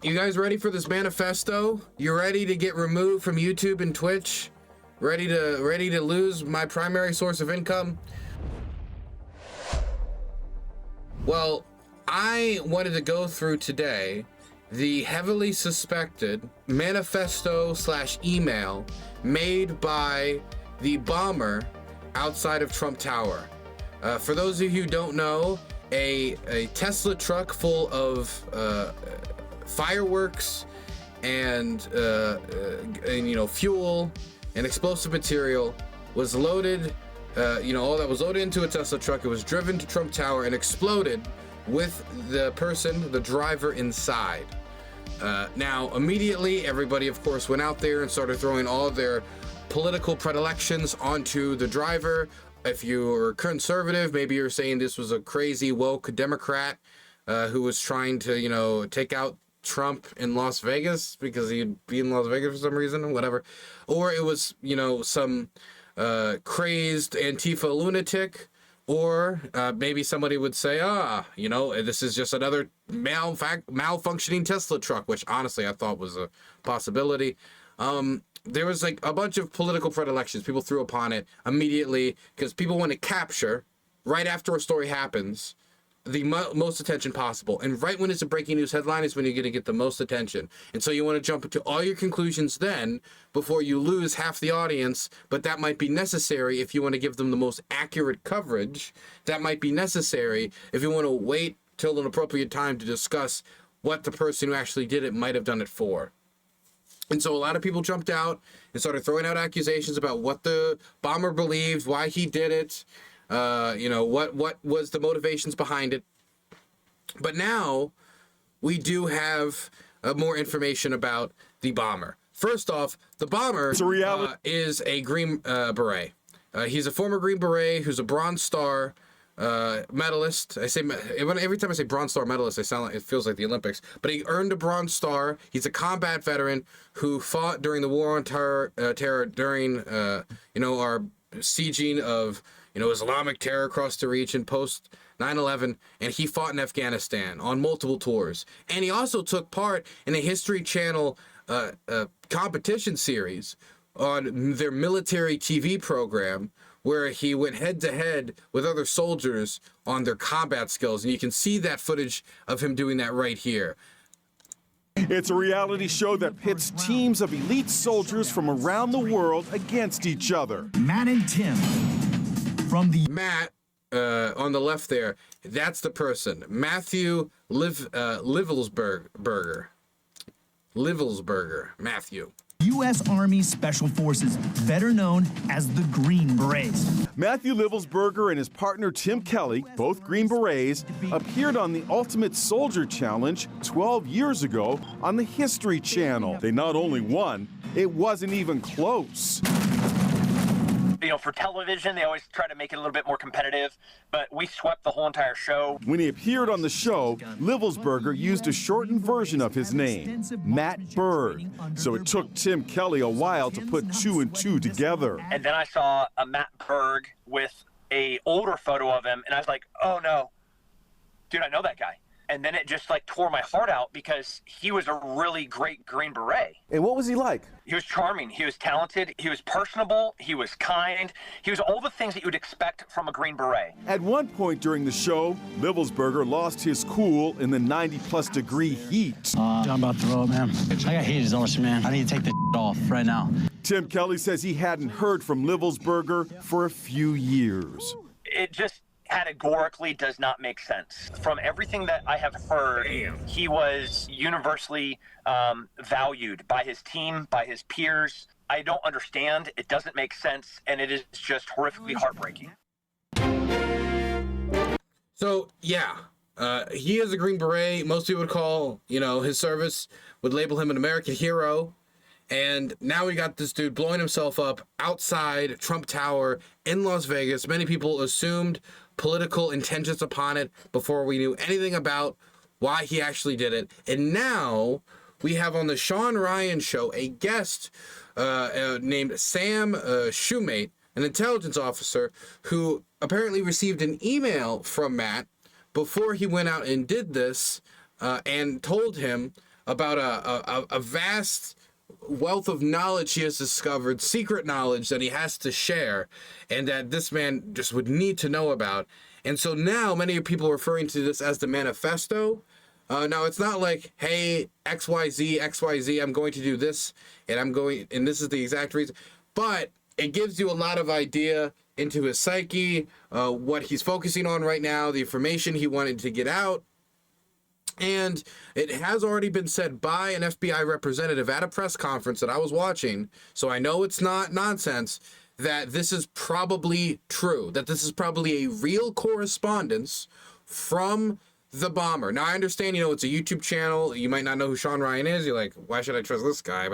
You guys ready for this manifesto? You ready to get removed from YouTube and Twitch? Ready to lose my primary source of income? Well, I wanted to go through today the heavily suspected manifesto / email made by the bomber outside of Trump Tower. For those of you who don't know, a Tesla truck full of fireworks and fuel and explosive material was loaded. All that was loaded into a Tesla truck. It was driven to Trump Tower and exploded with the driver inside. Now, immediately, everybody, of course, went out there and started throwing all of their political predilections onto the driver. If you were conservative, maybe you're saying this was a crazy woke Democrat who was trying to, take out Trump in Las Vegas because he'd be in Las Vegas for some reason, whatever. Or it was, some crazed Antifa lunatic. Or maybe somebody would say, this is just another malfunctioning Tesla truck, which honestly I thought was a possibility. There was like a bunch of political predilections people threw upon it immediately because people want to capture right after a story happens the most attention possible. And right when it's a breaking news headline is when you're going to get the most attention. And so you want to jump into all your conclusions then before you lose half the audience. But that might be necessary if you want to give them the most accurate coverage. That might be necessary if you want to wait till an appropriate time to discuss what the person who actually did it might have done it for. And so a lot of people jumped out and started throwing out accusations about what the bomber believed, why he did it. What was the motivations behind it. But now we do have more information about the bomber. First off, the bomber is a Green Beret. He's a former Green Beret who's a Bronze Star medalist. Every time I say Bronze Star medalist, it feels like the Olympics. But he earned a Bronze Star. He's a combat veteran who fought during the War on Terror during our sieging of Islamic terror across the region post 9/11, and he fought in Afghanistan on multiple tours. And he also took part in a History Channel competition series on their military TV program where he went head-to-head with other soldiers on their combat skills. And you can see that footage of him doing that right here. It's a reality show that pits teams of elite soldiers from around the world against each other. Matt and Tim from the... Matt, on the left there, that's the person. Matthew Livelsberger. Matthew. U.S. Army Special Forces, better known as the Green Berets. Matthew Livelsberger and his partner Tim Kelly, both Green Berets, appeared on the Ultimate Soldier Challenge 12 years ago on the History Channel. They not only won, it wasn't even close. For television, they always try to make it a little bit more competitive, but we swept the whole entire show. When he appeared on the show, Livelsberger used a shortened version of his name, Matt Bird. So it took Tim Kelly a while to put 2 and 2 together. And then I saw a Matt Berg with an older photo of him, and I was like, oh no, dude, I know that guy. And then it just tore my heart out because he was a really great Green Beret. And what was he like? He was charming. He was talented. He was personable. He was kind. He was all the things that you would expect from a Green Beret. At one point during the show, Livelsberger lost his cool in the 90-plus degree heat. I'm about to throw up, man. I got heat exhaustion, man. I need to take the off right now. Tim Kelly says he hadn't heard from Livelsberger for a few years. It just categorically does not make sense. From everything that I have heard, he was universally valued by his team, by his peers. I don't understand. It doesn't make sense, and it is just horrifically heartbreaking. So, yeah, he is a Green Beret. Most people would call, his service, would label him an American hero. And now we got this dude blowing himself up outside Trump Tower in Las Vegas. Many people assumed political intentions upon it before we knew anything about why he actually did it. And now we have on the Sean Ryan show a guest named Sam Shoemate, an intelligence officer who apparently received an email from Matt before he went out and did this and told him about a vast wealth of knowledge he has discovered, secret knowledge that he has to share, and that this man just would need to know about. And so now many people are referring to this as the manifesto. Now it's not like, hey, XYZ, I'm going to do this, and this is the exact reason, but it gives you a lot of idea into his psyche, what he's focusing on right now, the information he wanted to get out. And it has already been said by an FBI representative at a press conference that I was watching, so I know it's not nonsense, that this is probably true, that this is probably a real correspondence from the bomber. Now, I understand, it's a YouTube channel. You might not know who Sean Ryan is. You're like, why should I trust this guy?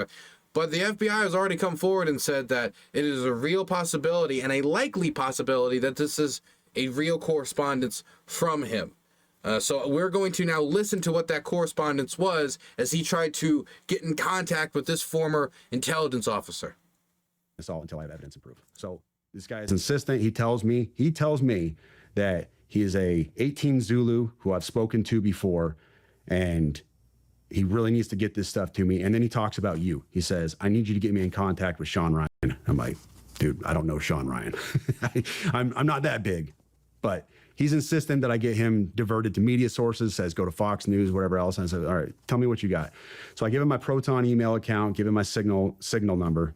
But the FBI has already come forward and said that it is a real possibility and a likely possibility that this is a real correspondence from him. So we're going to now listen to what that correspondence was as he tried to get in contact with this former intelligence officer. Assault until I have evidence and proof. So this guy is insistent. He tells me that he is a 18 Zulu who I've spoken to before, and he really needs to get this stuff to me. And then he talks about you. He says, I need you to get me in contact with Sean Ryan. I'm like, dude, I don't know Sean Ryan. I'm not that big, but he's insistent that I get him diverted to media sources, says go to Fox News, whatever else. And I said, all right, tell me what you got. So I give him my Proton email account, give him my signal number.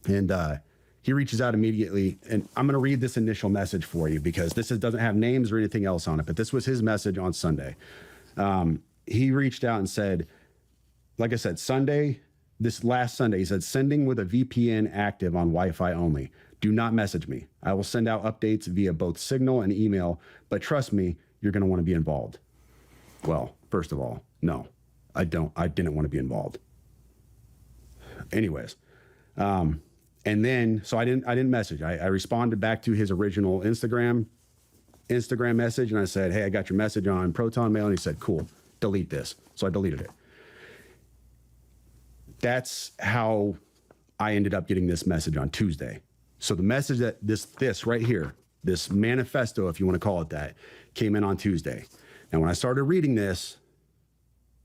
And he reaches out immediately. And I'm going to read this initial message for you because doesn't have names or anything else on it. But this was his message on Sunday. He reached out and said, like I said, this last Sunday, he said, sending with a VPN active on Wi-Fi only. Do not message me. I will send out updates via both Signal and email, but trust me, you're going to want to be involved. Well, first of all, no, I didn't want to be involved. Anyways, and then, so I didn't message. I responded back to his original Instagram message, and I said, hey, I got your message on Proton Mail, and he said, cool, delete this. So I deleted it. That's how I ended up getting this message on Tuesday. So the message that this right here, this manifesto, if you want to call it that, came in on Tuesday. And when I started reading this,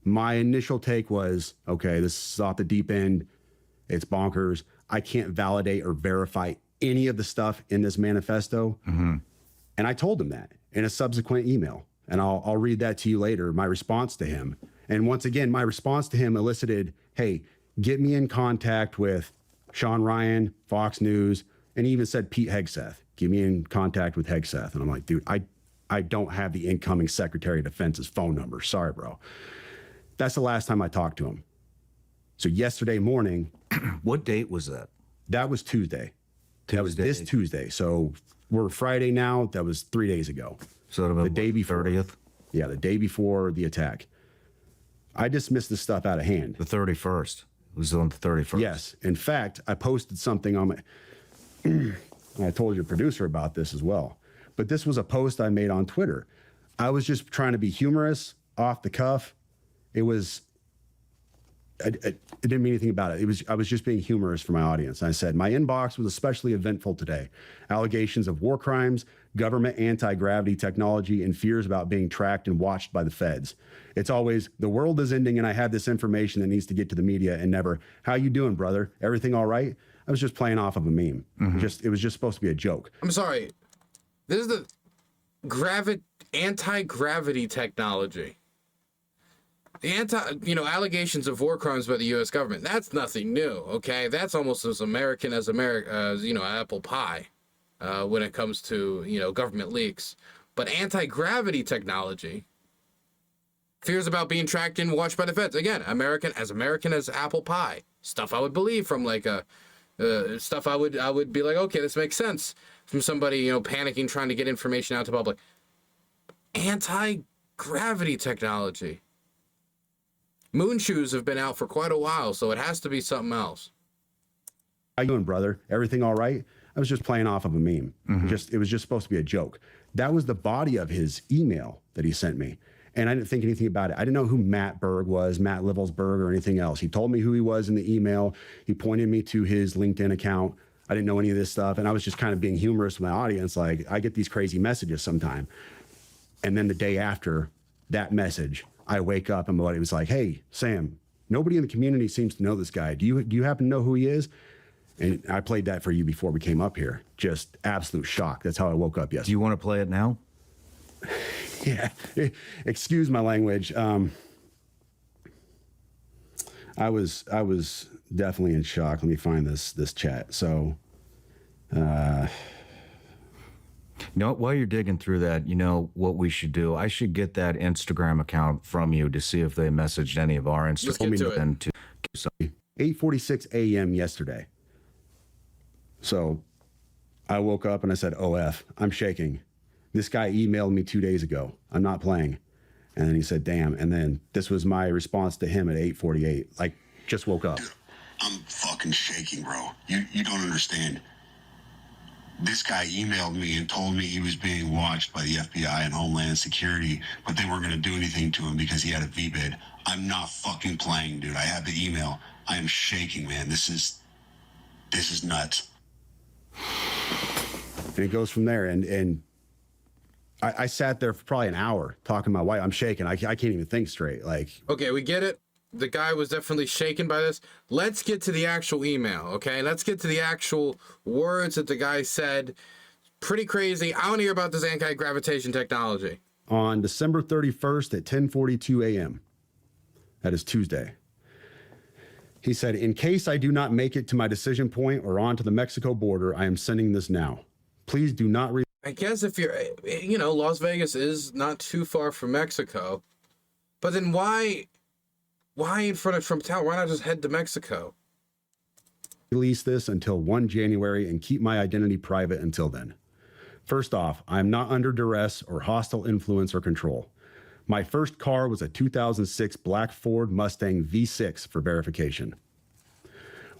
my initial take was, okay, this is off the deep end. It's bonkers. I can't validate or verify any of the stuff in this manifesto. Mm-hmm. And I told him that in a subsequent email. And I'll read that to you later, my response to him. And once again, my response to him elicited, hey, get me in contact with Sean Ryan, Fox News, and he even said Pete Hegseth. Get me in contact with Hegseth. And I'm like, dude, I don't have the incoming Secretary of Defense's phone number. Sorry, bro. That's the last time I talked to him. So yesterday morning. What date was that? That was Tuesday. That was this Tuesday. So we're Friday now. That was 3 days ago. So the day before 30th? Yeah, the day before the attack. I dismissed this stuff out of hand. The 31st. It was on the 31st. Yes. In fact, I posted something on my... I told your producer about this as well. But this was a post I made on Twitter. I was just trying to be humorous, off the cuff. It was... I didn't mean anything about it. I was just being humorous for my audience. I said, my inbox was especially eventful today. Allegations of war crimes, government anti-gravity technology, and fears about being tracked and watched by the feds. It's always, the world is ending and I have this information that needs to get to the media, and never, how you doing, brother? Everything all right? I was just playing off of a meme. Mm-hmm. It was just supposed to be a joke. I'm sorry. This is the anti-gravity technology. The allegations of war crimes by the U.S. government, that's nothing new, okay? That's almost as American as apple pie when it comes to, government leaks. But anti-gravity technology, fears about being tracked and watched by the feds. Again, American as apple pie. Stuff I would believe from stuff I would be like, okay, this makes sense from somebody, panicking, trying to get information out to public. Anti-gravity technology. Moon shoes have been out for quite a while, so it has to be something else. How you doing, brother? Everything all right? I was just playing off of a meme. Mm-hmm. It was just supposed to be a joke. That was the body of his email that he sent me. And I didn't think anything about it. I didn't know who Matt Berg was, Matt Livelsberg, or anything else. He told me who he was in the email. He pointed me to his LinkedIn account. I didn't know any of this stuff. And I was just kind of being humorous with my audience. Like, I get these crazy messages sometime. And then the day after, that message I wake up and my buddy was like, hey, Sam, nobody in the community seems to know this guy. Do you happen to know who he is? And I played that for you before we came up here. Just absolute shock. That's how I woke up Do yesterday. you want to play it now? Yeah. Excuse my language. I was definitely in shock. Let me find this chat. So, You know, while you're digging through that, you know what we should do? I should get that Instagram account from you to see if they messaged any of our Let's Instagram. get to it. And to so 8:46 a.m. yesterday. So I woke up and I said, OF, I'm shaking. This guy emailed me 2 days ago. I'm not playing. And then he said, damn. And then this was my response to him at 8:48. Like, just woke up. Dude, I'm fucking shaking, bro. You don't understand. This guy emailed me and told me he was being watched by the FBI and Homeland Security, but they weren't going to do anything to him because he had a V-bid. I'm not fucking playing, dude. I have the email. I am shaking, man. This is nuts. And it goes from there. And I sat there for probably an hour talking to my wife. I'm shaking. I can't even think straight. Like, Okay, we get it. The guy was definitely shaken by this. Let's get to the actual email, okay? Let's get to the actual words that the guy said. Pretty crazy. I want to hear about this anti-gravitation technology. on December 31st at 10:42 a.m. That is Tuesday. He said, in case I do not make it to my decision point or onto the Mexico border, I am sending this now. Please do not read. I guess if you're, Las Vegas is not too far from Mexico. But then why in front of Trump Tower? Why not just head to Mexico? Release this until 1 January and keep my identity private until then. First off, I am not under duress or hostile influence or control. My first car was a 2006 black Ford Mustang V6 for verification.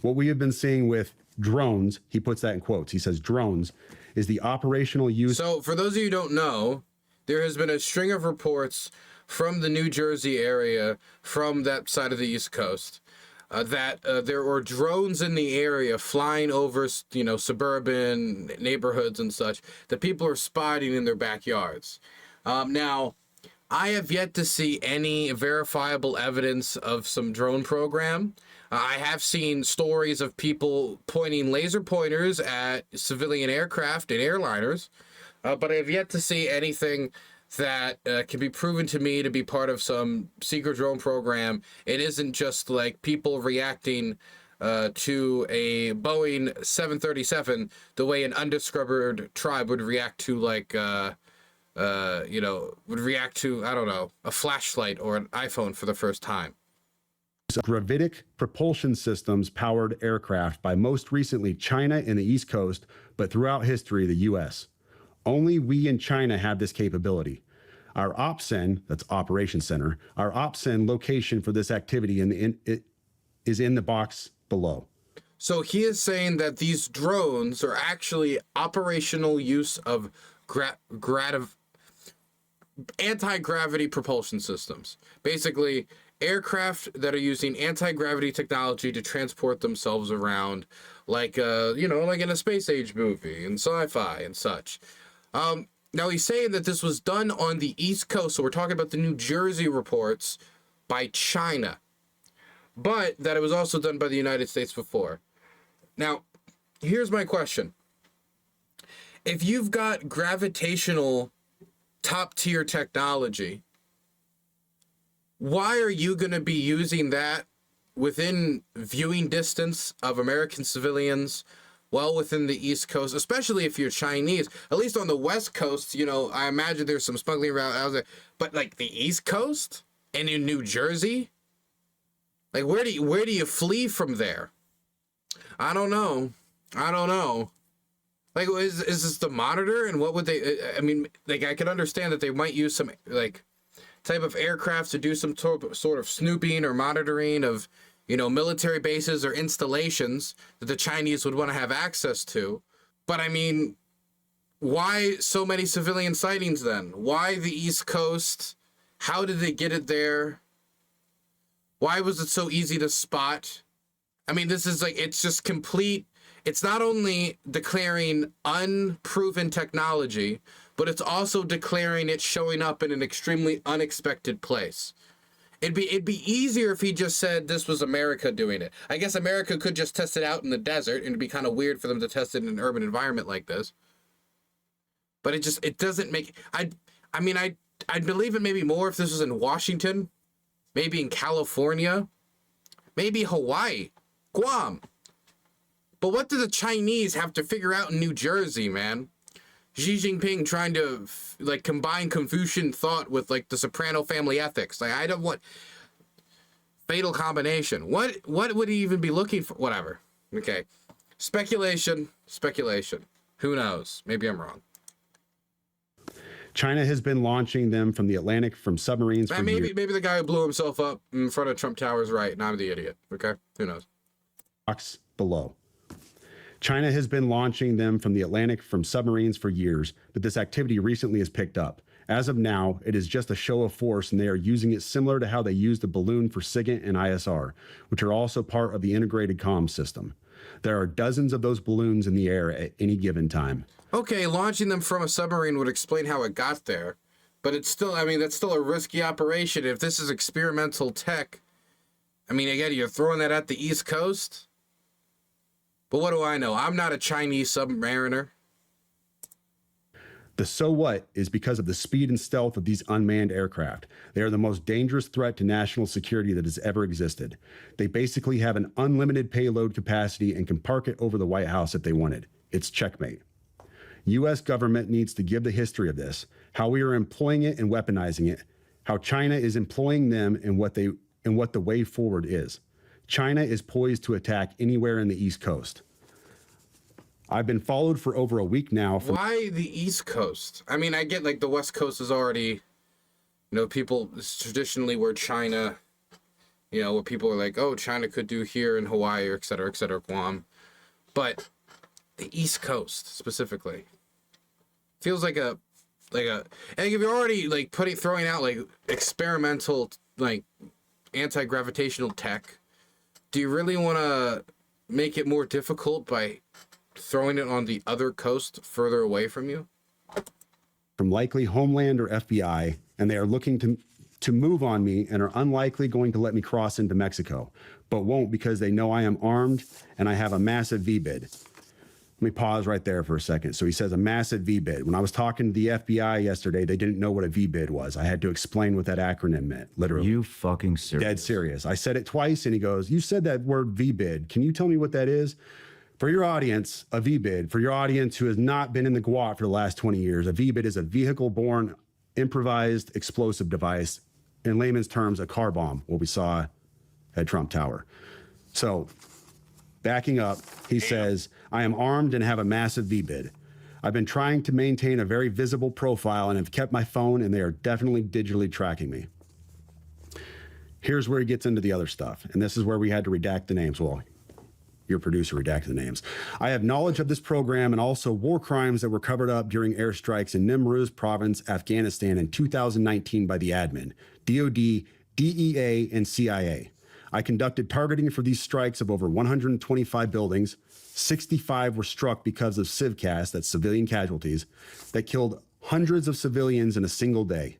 What we have been seeing with drones, he puts that in quotes, he says drones, is the operational use. So for those of you who don't know, there has been a string of reports from the New Jersey area, from that side of the East Coast, that there were drones in the area flying over, suburban neighborhoods and such, that people are spotting in their backyards. Now, I have yet to see any verifiable evidence of some drone program. I have seen stories of people pointing laser pointers at civilian aircraft and airliners, but I have yet to see anything that can be proven to me to be part of some secret drone program. It isn't just like people reacting to a Boeing 737 the way an undiscovered tribe would react to a flashlight or an iPhone for the first time. Gravitic propulsion systems powered aircraft by most recently China and the East Coast, but throughout history, the US. Only we in China have this capability. Our OPSEN, that's Operation Center, our OPSEN location for this activity is in the box below. So he is saying that these drones are actually operational use of anti-gravity propulsion systems. Basically, aircraft that are using anti-gravity technology to transport themselves around, like in a space age movie and sci-fi and such. Now he's saying that this was done on the East Coast, so we're talking about the New Jersey reports, by China, but that it was also done by the United States before. Now, here's my question. If you've got gravitational top-tier technology, why are you going to be using that within viewing distance of American civilians, well within the East Coast, especially if you're Chinese? At least on the West Coast, I imagine there's some smuggling around out there. But like the East Coast and in New Jersey, like where do you flee from there? I don't know. Like, is this the Monitor? And what would they? I mean, like, I could understand that they might use some type of aircraft to do some sort of snooping or monitoring of, military bases or installations that the Chinese would want to have access to. But I mean, why so many civilian sightings then? Why the East Coast? How did they get it there? Why was it so easy to spot? I mean, this is it's just complete. It's not only declaring unproven technology, but it's also declaring it showing up in an extremely unexpected place. It'd be easier if he just said this was America doing it. I guess America could just test it out in the desert, and it'd be kind of weird for them to test it in an urban environment like this. But it doesn't make. I'd believe it maybe more if this was in Washington, maybe in California, maybe Hawaii, Guam. But what do the Chinese have to figure out in New Jersey, man? Xi Jinping trying to like combine Confucian thought with like the Soprano family ethics. Like, I don't want fatal combination. What would he even be looking for? Whatever. Okay. Speculation. Who knows? Maybe I'm wrong. China has been launching them from the Atlantic from submarines for years. Maybe the guy who blew himself up in front of Trump Tower is right, and I'm the idiot. Okay? Who knows? Box below. China has been launching them from the Atlantic from submarines for years, but this activity recently has picked up. As of now, it is just a show of force, and they are using it similar to how they used the balloon for SIGINT and ISR, which are also part of the integrated comm system. There are dozens of those balloons in the air at any given time. Okay, launching them from a submarine would explain how it got there, but it's still, that's still a risky operation. If this is experimental tech, again, you're throwing that at the East Coast? But what do I know? I'm not a Chinese submariner. The so what is because of the speed and stealth of these unmanned aircraft. They are the most dangerous threat to national security that has ever existed. They basically have an unlimited payload capacity and can park it over the White House if they wanted. It's checkmate. U.S. government needs to give the history of this, how we are employing it and weaponizing it, how China is employing them, and what the way forward is. China is poised to attack anywhere in the East Coast. I've been followed for over a week now. Why the East Coast? I get like the West Coast is already, people traditionally where China, where people are like, oh, China could do here in Hawaii, or et cetera, Guam. But the East Coast specifically feels like and if you're already like throwing out like experimental, like anti-gravitational tech, do you really want to make it more difficult by throwing it on the other coast further away from you? From likely Homeland or FBI, and they are looking to move on me and are unlikely going to let me cross into Mexico, but won't because they know I am armed and I have a massive V-bid. Let me pause right there for a second. So he says a massive V-bid. When I was talking to the FBI yesterday, they didn't know what a V-bid was. I had to explain what that acronym meant, literally. You fucking serious? Dead serious. I said it twice, and he goes, you said that word V-bid. Can you tell me what that is? For your audience, a V-bid, for your audience who has not been in the GWOT for the last 20 years, a V-bid is a vehicle-borne improvised explosive device. In layman's terms, a car bomb, what we saw at Trump Tower. So, backing up, he says, I am armed and have a massive V-bid. I've been trying to maintain a very visible profile and have kept my phone, and they are definitely digitally tracking me. Here's where he gets into the other stuff, and this is where we had to redact the names. Well, your producer redacted the names. I have knowledge of this program and also war crimes that were covered up during airstrikes in Nimruz province, Afghanistan in 2019 by the admin, DOD, DEA, and CIA. I conducted targeting for these strikes of over 125 buildings. 65 were struck because of civcas, that's civilian casualties, that killed hundreds of civilians in a single day.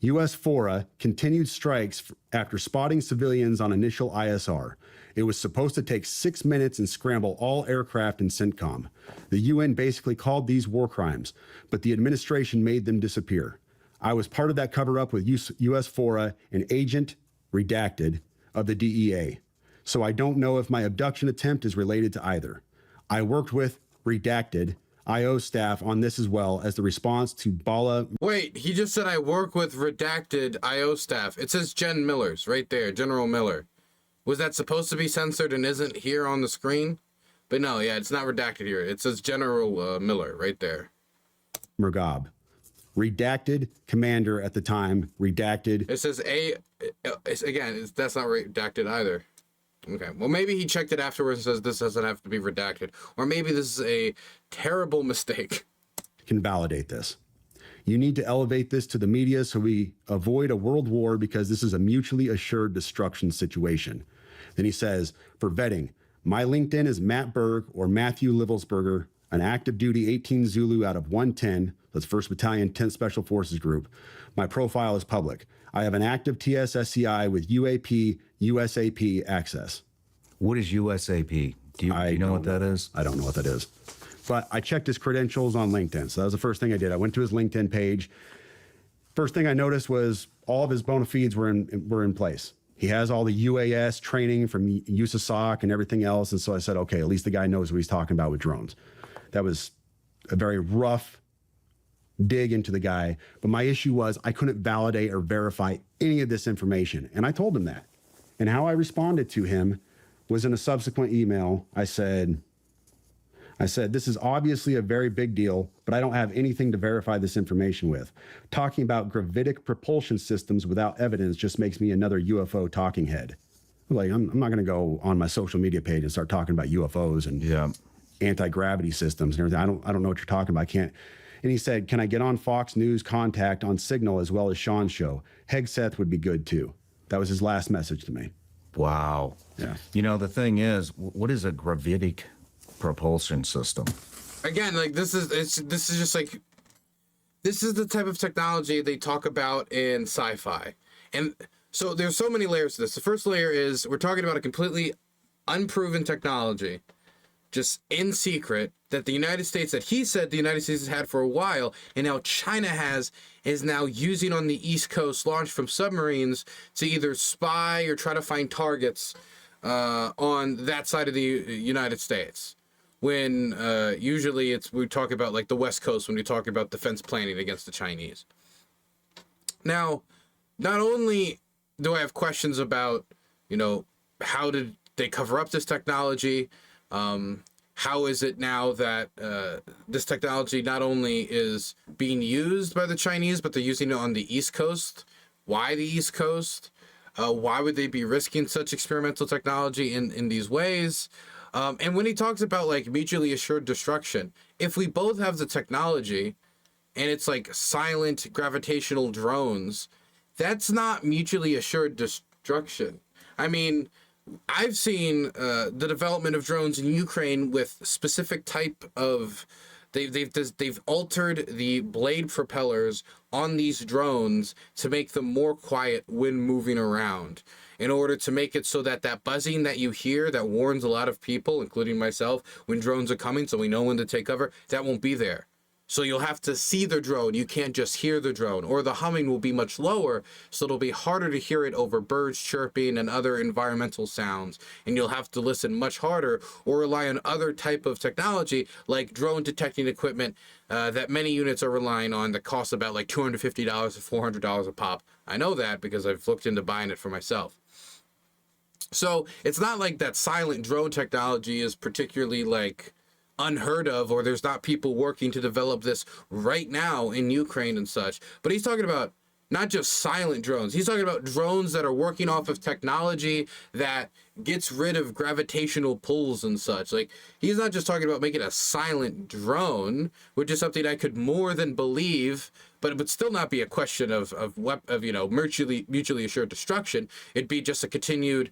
U.S. FORA continued strikes after spotting civilians on initial ISR. It was supposed to take 6 minutes and scramble all aircraft in CENTCOM. The UN basically called these war crimes, but the administration made them disappear. I was part of that cover-up with U.S. FORA, an agent, redacted, of the DEA. So I don't know if my abduction attempt is related to either. I worked with redacted IO staff on this as well as the response to Bala. Wait, he just said I work with redacted IO staff. It says Jen Miller's right there, General Miller. Was that supposed to be censored and isn't here on the screen? But no, yeah, it's not redacted here. It says General Miller right there. Murgab. Redacted commander at the time, redacted. It says that's not redacted either. Okay, well, maybe he checked it afterwards and says this doesn't have to be redacted. Or maybe this is a terrible mistake. Can validate this. You need to elevate this to the media so we avoid a world war because this is a mutually assured destruction situation. Then he says, for vetting, my LinkedIn is Matt Berg or Matthew Livelsberger. an active duty 18 Zulu out of 110, that's 1st Battalion, 10th Special Forces Group. My profile is public. I have an active TSSCI with UAP, USAP access. What is USAP? Do you know what that is? I don't know what that is. But I checked his credentials on LinkedIn. So that was the first thing I did. I went to his LinkedIn page. First thing I noticed was all of his bona fides were in place. He has all the UAS training from USASOC and everything else. And so I said, okay, at least the guy knows what he's talking about with drones. That was a very rough dig into the guy. But my issue was I couldn't validate or verify any of this information. And I told him that. And how I responded to him was in a subsequent email. I said, this is obviously a very big deal, but I don't have anything to verify this information with. Talking about gravitic propulsion systems without evidence just makes me another UFO talking head. Like, I'm not going to go on my social media page and start talking about UFOs and anti-gravity systems and everything. I don't know what you're talking about. I can't. And he said, can I get on Fox News Contact on Signal as well as Sean's show? Hegseth would be good too. That was his last message to me. Wow. Yeah. You know, the thing is, what is a gravitic propulsion system? Again, like this is just like, this is the type of technology they talk about in sci-fi. And so there's so many layers to this. The first layer is we're talking about a completely unproven technology, just in secret, that the United States, that he said the United States has had for a while, and now China is now using on the East Coast, launched from submarines to either spy or try to find targets on that side of the United States. When usually we talk about like the West Coast when we talk about defense planning against the Chinese. Now, not only do I have questions about, how did they cover up this technology? How is it now that this technology not only is being used by the Chinese, but they're using it on the East Coast? Why the East Coast? Why would they be risking such experimental technology in these ways? And when he talks about like mutually assured destruction, if we both have the technology and it's like silent gravitational drones, that's not mutually assured destruction. I mean, I've seen the development of drones in Ukraine with specific type of, they've altered the blade propellers on these drones to make them more quiet when moving around, in order to make it so that that buzzing that you hear that warns a lot of people, including myself, when drones are coming, so we know when to take cover, that won't be there. So you'll have to see the drone. You can't just hear the drone, or the humming will be much lower, so it'll be harder to hear it over birds chirping and other environmental sounds. And you'll have to listen much harder or rely on other type of technology like drone detecting equipment that many units are relying on that costs about like $250 to $400 a pop. I know that because I've looked into buying it for myself. So it's not like that silent drone technology is particularly like unheard of, or there's not people working to develop this right now in Ukraine and such. But he's talking about not just silent drones. He's talking about drones that are working off of technology that gets rid of gravitational pulls and such. Like, he's not just talking about making a silent drone, which is something I could more than believe, but it would still not be a question of mutually assured destruction. It'd be just a continued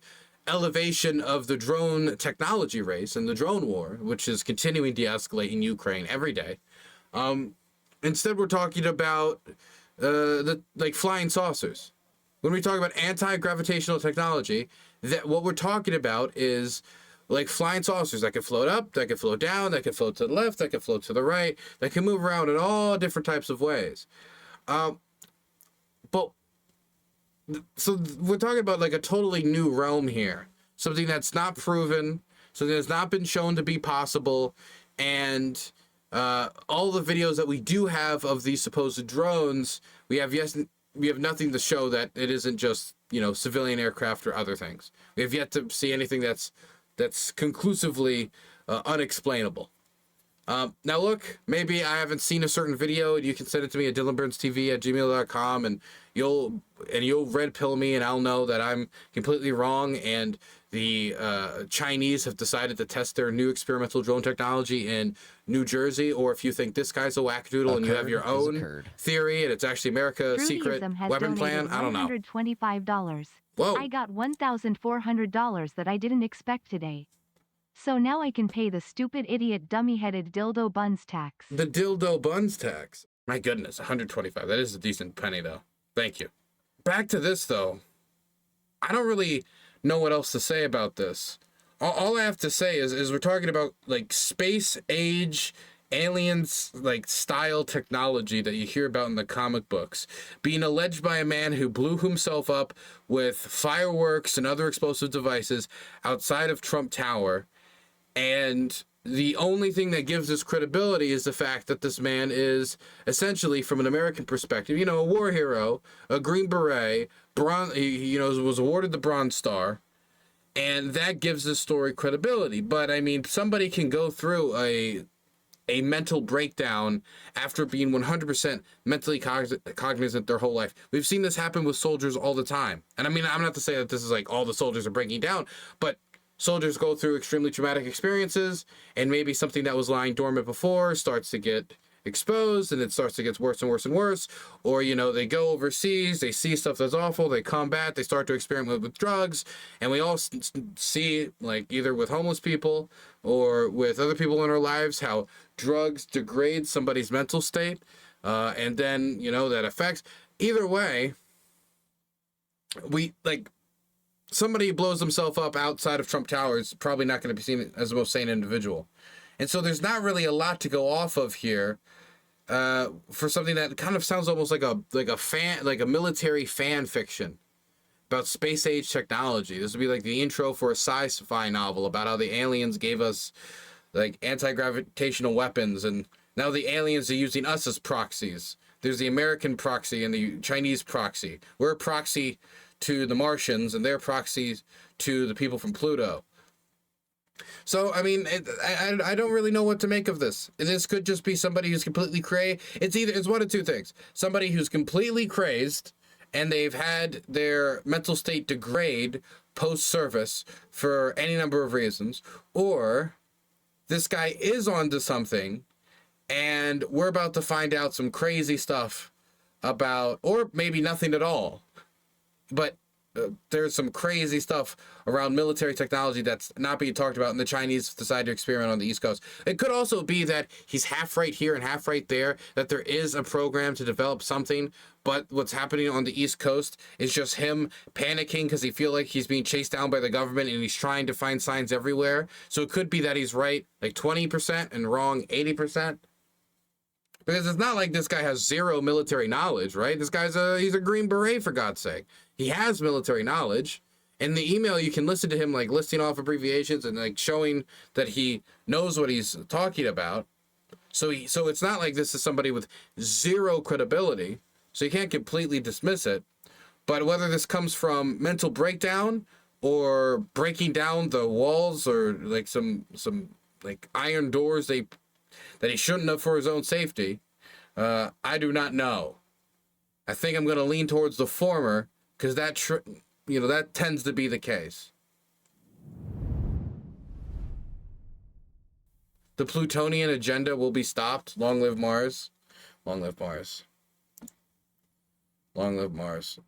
elevation of the drone technology race and the drone war, which is continuing to escalate in Ukraine every day. Instead, we're talking about the flying saucers. When we talk about anti-gravitational technology, that what we're talking about is like flying saucers that can float up, that can float down, that can float to the left, that can float to the right, that can move around in all different types of ways. So we're talking about like a totally new realm here, something that's not proven, something that's not been shown to be possible, and all the videos that we do have of these supposed drones, we have nothing to show that it isn't just civilian aircraft or other things. We have yet to see anything that's conclusively unexplainable. Now look, maybe I haven't seen a certain video, and you can send it to me at DylanBurnsTV@gmail.com, and you'll red pill me, and I'll know that I'm completely wrong, and the Chinese have decided to test their new experimental drone technology in New Jersey. Or if you think this guy's a wackadoodle and you have your own theory and it's actually America's secret weapon plan, I don't know. $125. Whoa. I got $1,400 that I didn't expect today. So now I can pay the stupid idiot dummy-headed dildo buns tax. The dildo buns tax. My goodness, 125. That is a decent penny, though. Thank you. Back to this, though. I don't really know what else to say about this. All I have to say is we're talking about, like, space age, aliens, like, style technology that you hear about in the comic books being alleged by a man who blew himself up with fireworks and other explosive devices outside of Trump Tower. And the only thing that gives this credibility is the fact that this man is essentially, from an American perspective, you know, a war hero, a Green Beret, he was awarded the Bronze Star, and that gives this story credibility. But I mean, somebody can go through a mental breakdown after being 100% mentally cognizant their whole life. We've seen this happen with soldiers all the time. And I mean, I'm not to say that this is like all the soldiers are breaking down, but soldiers go through extremely traumatic experiences, and maybe something that was lying dormant before starts to get exposed, and it starts to get worse and worse and worse. Or, you know, they go overseas, they see stuff that's awful, they combat, they start to experiment with drugs, and we all see, like, either with homeless people or with other people in our lives, how drugs degrade somebody's mental state, and then, you know, that affects. Either way, somebody who blows themselves up outside of Trump Tower is probably not going to be seen as the most sane individual. And so there's not really a lot to go off of here for something that kind of sounds almost like a military fan fiction about space age technology. This would be like the intro for a sci-fi novel about how the aliens gave us like anti-gravitational weapons, and now the aliens are using us as proxies. There's the American proxy and the Chinese proxy. We're a proxy to the Martians, and they're proxies to the people from Pluto. So, I mean, I don't really know what to make of this. This could just be somebody who's completely crazy. It's one of two things. Somebody who's completely crazed, and they've had their mental state degrade post-service for any number of reasons, or this guy is onto something, and we're about to find out some crazy stuff about, or maybe nothing at all. But there's some crazy stuff around military technology that's not being talked about, and the Chinese decide to experiment on the East Coast. It could also be that he's half right here and half right there, that there is a program to develop something, but what's happening on the East Coast is just him panicking because he feels like he's being chased down by the government, and he's trying to find signs everywhere. So it could be that he's right like 20% and wrong 80%. Because it's not like this guy has zero military knowledge, right? This guy's he's a Green Beret, for God's sake. He has military knowledge. In the email, you can listen to him like listing off abbreviations and like showing that he knows what he's talking about. So it's not like this is somebody with zero credibility. So you can't completely dismiss it. But whether this comes from mental breakdown or breaking down the walls or like some like iron doors that he shouldn't have for his own safety, I do not know. I think I'm going to lean towards the former, because that tends to be the case. The Plutonian agenda will be stopped. Long live Mars. Long live Mars. Long live Mars.